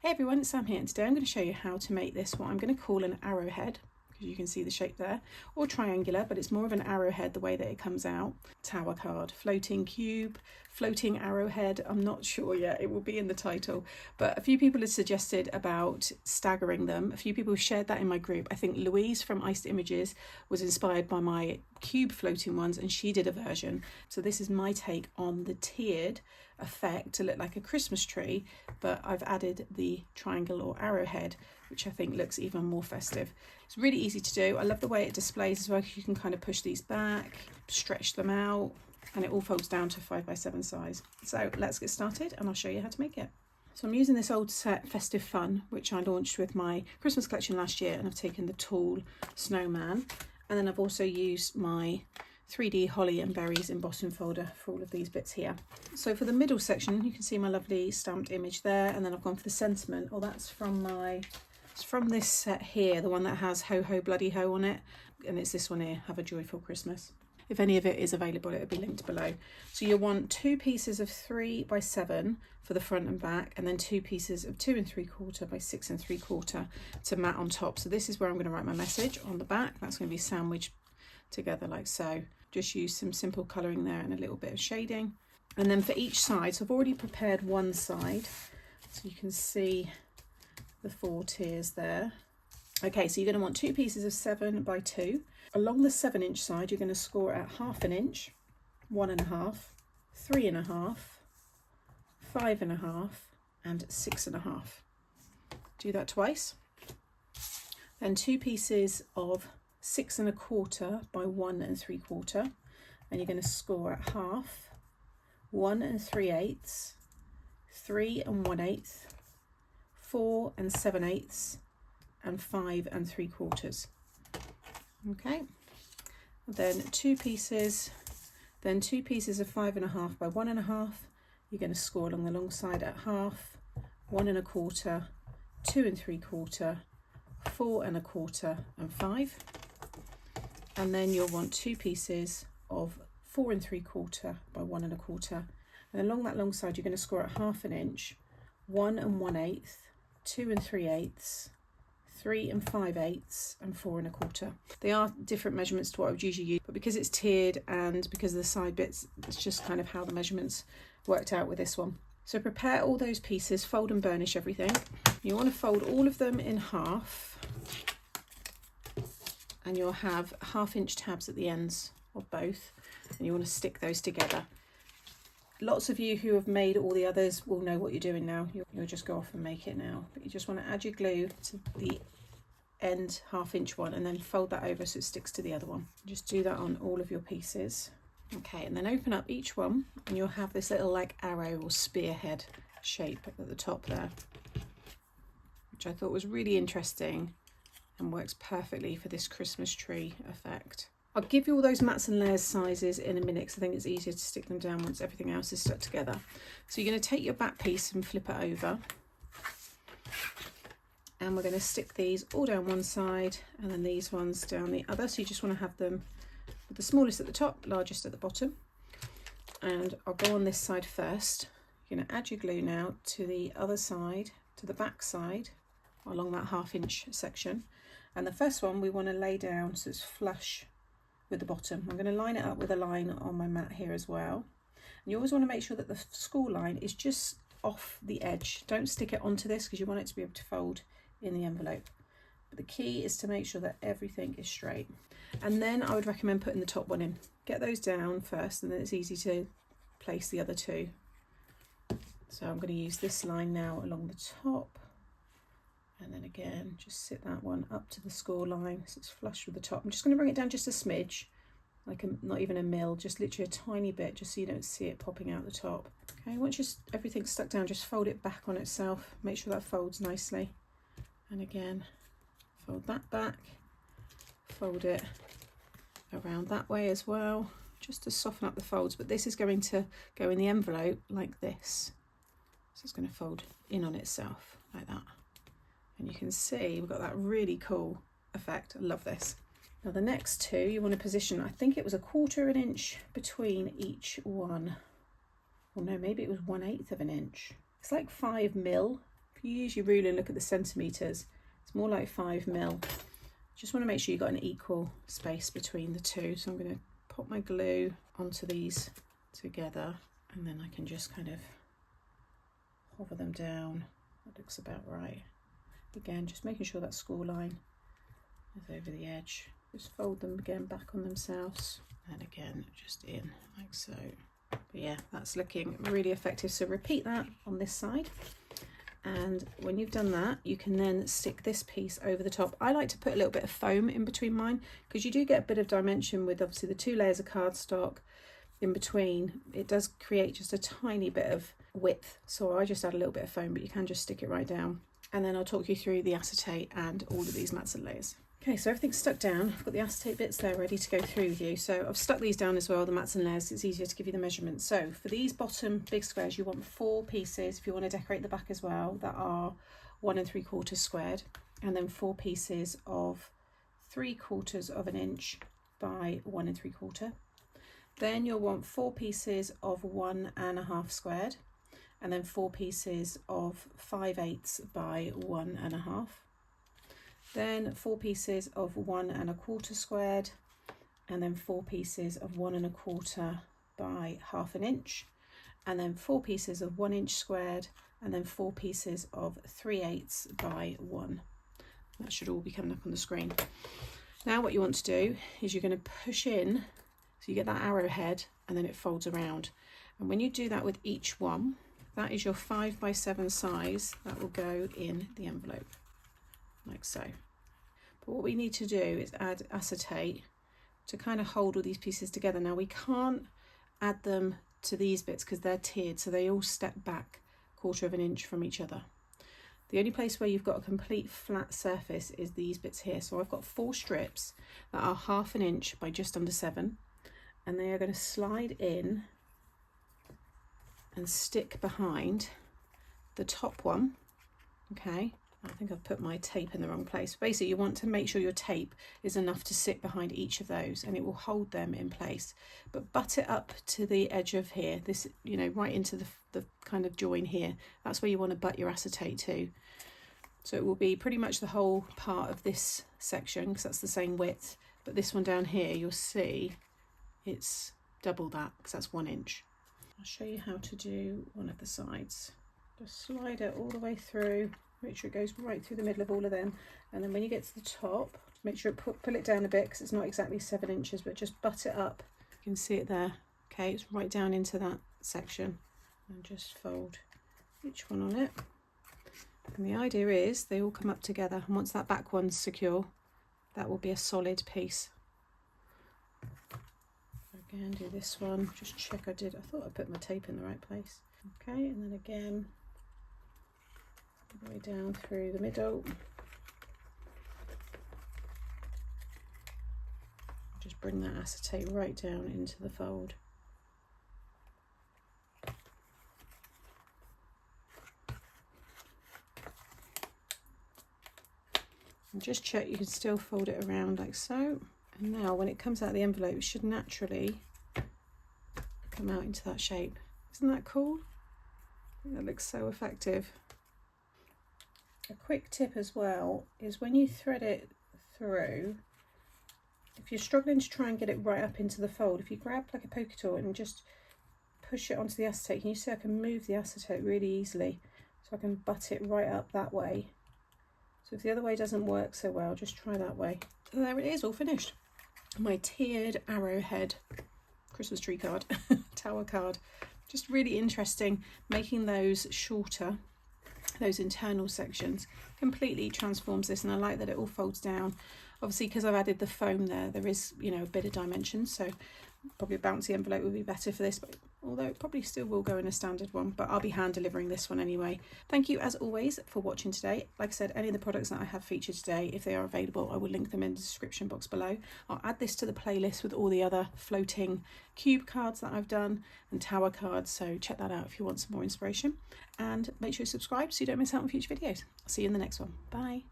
Hey everyone, it's Sam here, and today I'm going to show you how to make this what I'm going to call an arrowhead, because you can see the shape there, or triangular, but it's more of an arrowhead the way that it comes out. Tower card, floating cube, floating arrowhead, I'm not sure yet, it will be in the title, but a few people had suggested about staggering them. A few people shared that in my group. I think Louise from Iced Images was inspired by my cube floating ones, and she did a version. So this is my take on the tiered effect to look like a Christmas tree, but I've added the triangle or arrowhead, which I think looks even more festive. It's really easy to do. I love the way it displays as well. You can kind of push these back, stretch them out, and it all folds down to 5x7 size. So let's get started and I'll show you how to make it. So I'm using this old set Festive Fun, which I launched with my Christmas collection last year, and I've taken the tall Snowman, and then I've also used my 3D Holly and Berries embossing folder for all of these bits here. So for the middle section, you can see my lovely stamped image there, and then I've gone for the sentiment. Oh, that's from this set here, the one that has Ho Ho Bloody Ho on it, and it's this one here, Have a Joyful Christmas. If any of it is available, it'll be linked below. So you'll want 2 pieces of 3x7 for the front and back, and then 2 pieces of 2 3/4 by 6 3/4 to mat on top. So this is where I'm going to write my message on the back. That's going to be sandwiched together like so. Just use some simple colouring there and a little bit of shading. And then for each side, so I've already prepared one side, so you can see the 4 tiers there. Okay, so you're going to want 2 pieces of 7x2. Along the 7-inch side, you're going to score at 1/2 inch, 1.5, 3.5, 5.5, and 6.5. Do that twice. Then 2 pieces of 6 1/4 by 1 3/4, and you're going to score at 1/2, 1 3/8, 3 1/8, 4 7/8, and 5 3/4. Okay, then 2 pieces of 5.5 by 1.5. You're going to score along the long side at 1/2, 1 1/4, 2 3/4, 4 1/4, and 5. And then you'll want 2 pieces of 4 3/4 by 1 1/4, and along that long side you're going to score at 1/2 inch, 1 1/8, 2 3/8, 3 5/8, and 4 1/4. They are different measurements to what I would usually use, but because it's tiered and because of the side bits, it's just kind of how the measurements worked out with this one. So prepare all those pieces, fold and burnish everything. You want to fold all of them in half, and you'll have 1/2 inch tabs at the ends of both, and you want to stick those together. Lots of you who have made all the others will know what you're doing now. You'll just go off and make it now, but you just want to add your glue to the end 1/2 inch one and then fold that over so it sticks to the other one. Just do that on all of your pieces. Okay, and then open up each one and you'll have this little like arrow or spearhead shape at the top there, which I thought was really interesting and works perfectly for this Christmas tree effect. I'll give you all those mats and layers sizes in a minute because I think it's easier to stick them down once everything else is stuck together. So you're going to take your back piece and flip it over, and we're going to stick these all down one side and then these ones down the other. So you just want to have them with the smallest at the top, largest at the bottom. And I'll go on this side first. You're going to add your glue now to the other side, to the back side, along that 1/2 inch section. And the first one we want to lay down so it's flush with the bottom. I'm going to line it up with a line on my mat here as well. And you always want to make sure that the score line is just off the edge. Don't stick it onto this because you want it to be able to fold in the envelope. But the key is to make sure that everything is straight. And then I would recommend putting the top one in. Get those down first, and then it's easy to place the other 2. So I'm going to use this line now along the top. And then again, just sit that one up to the score line so it's flush with the top. I'm just going to bring it down just a smidge, like not even a mil, just literally a tiny bit, just so you don't see it popping out the top. Okay, once everything's stuck down, just fold it back on itself. Make sure that folds nicely. And again, fold that back, fold it around that way as well, just to soften up the folds. But this is going to go in the envelope like this. So it's going to fold in on itself like that. And you can see we've got that really cool effect. I love this. Now the next 2 you want to position, I think it was 1/4 inch between each one. Well no, maybe it was 1/8 of an inch. It's like 5 mil If you use your ruler and look at the centimetres, it's more like 5mm. Just want to make sure you've got an equal space between the two. So I'm going to pop my glue onto these together, and then I can just kind of hover them down. That looks about right. Again, just making sure that score line is over the edge. Just fold them again back on themselves, and again just in like so. But yeah, that's looking really effective. So repeat that on this side, and when you've done that, you can then stick this piece over the top. I like to put a little bit of foam in between mine, because you do get a bit of dimension with obviously the 2 layers of cardstock in between. It does create just a tiny bit of width, so I just add a little bit of foam, but you can just stick it right down. And then I'll talk you through the acetate and all of these mats and layers. Okay, so everything's stuck down. I've got the acetate bits there ready to go through with you. So I've stuck these down as well, the mats and layers. It's easier to give you the measurements. So for these bottom big squares, you want 4 pieces, if you want to decorate the back as well, that are 1 3/4 squared, and then 4 pieces of 3/4 of an inch by 1 3/4. Then you'll want 4 pieces of 1 1/2 squared, and then 4 pieces of 5/8 by 1 1/2. Then 4 pieces of 1 1/4 squared, and then 4 pieces of 1 1/4 by 1/2 inch, and then 4 pieces of 1 inch squared, and then 4 pieces of 3/8 by 1. That should all be coming up on the screen. Now what you want to do is you're going to push in, so you get that arrowhead, and then it folds around. And when you do that with each one, that is your 5 by 7 size that will go in the envelope, like so. But what we need to do is add acetate to kind of hold all these pieces together. Now we can't add them to these bits because they're tiered, so they all step back 1/4 inch from each other. The only place where you've got a complete flat surface is these bits here. So I've got 4 strips that are 1/2 inch by just under 7, and they are going to slide in and stick behind the top one. Okay, I think I've put my tape in the wrong place. Basically, you want to make sure your tape is enough to sit behind each of those, and it will hold them in place. But butt it up to the edge of here, this, you know, right into the kind of join here. That's where you want to butt your acetate to. So it will be pretty much the whole part of this section, because that's the same width. But this one down here, you'll see it's double that, because that's 1 inch. I'll show you how to do one of the sides. Just slide it all the way through, make sure it goes right through the middle of all of them, and then when you get to the top, make sure pull it down a bit, because it's not exactly 7 inches, but just butt it up. You can see it there. Okay, it's right down into that section, and just fold each one on it. And the idea is they all come up together, and once that back one's secure, that will be a solid piece. Again, do this one, just check I thought I put my tape in the right place. Okay, and then again, all the way down through the middle. Just bring that acetate right down into the fold. And just check you can still fold it around like so. And now when it comes out of the envelope, it should naturally come out into that shape. Isn't that cool? I think that looks so effective. A quick tip as well is when you thread it through, if you're struggling to try and get it right up into the fold, if you grab like a poke tool and just push it onto the acetate, can you see I can move the acetate really easily, so I can butt it right up that way. So if the other way doesn't work so well, just try that way. So there it is, all finished. My tiered arrowhead Christmas tree card, tower card. Just really interesting, making those shorter, those internal sections completely transforms this, and I like that it all folds down. Obviously, because I've added the foam there is, you know, a bit of dimension, so probably a bouncy envelope would be better for this, but although it probably still will go in a standard one, but I'll be hand delivering this one anyway. Thank you as always for watching today. Like I said, any of the products that I have featured today, if they are available, I will link them in the description box below. I'll add this to the playlist with all the other floating cube cards that I've done and tower cards, so check that out if you want some more inspiration, and make sure you subscribe so you don't miss out on future videos. I'll see you in the next one. Bye.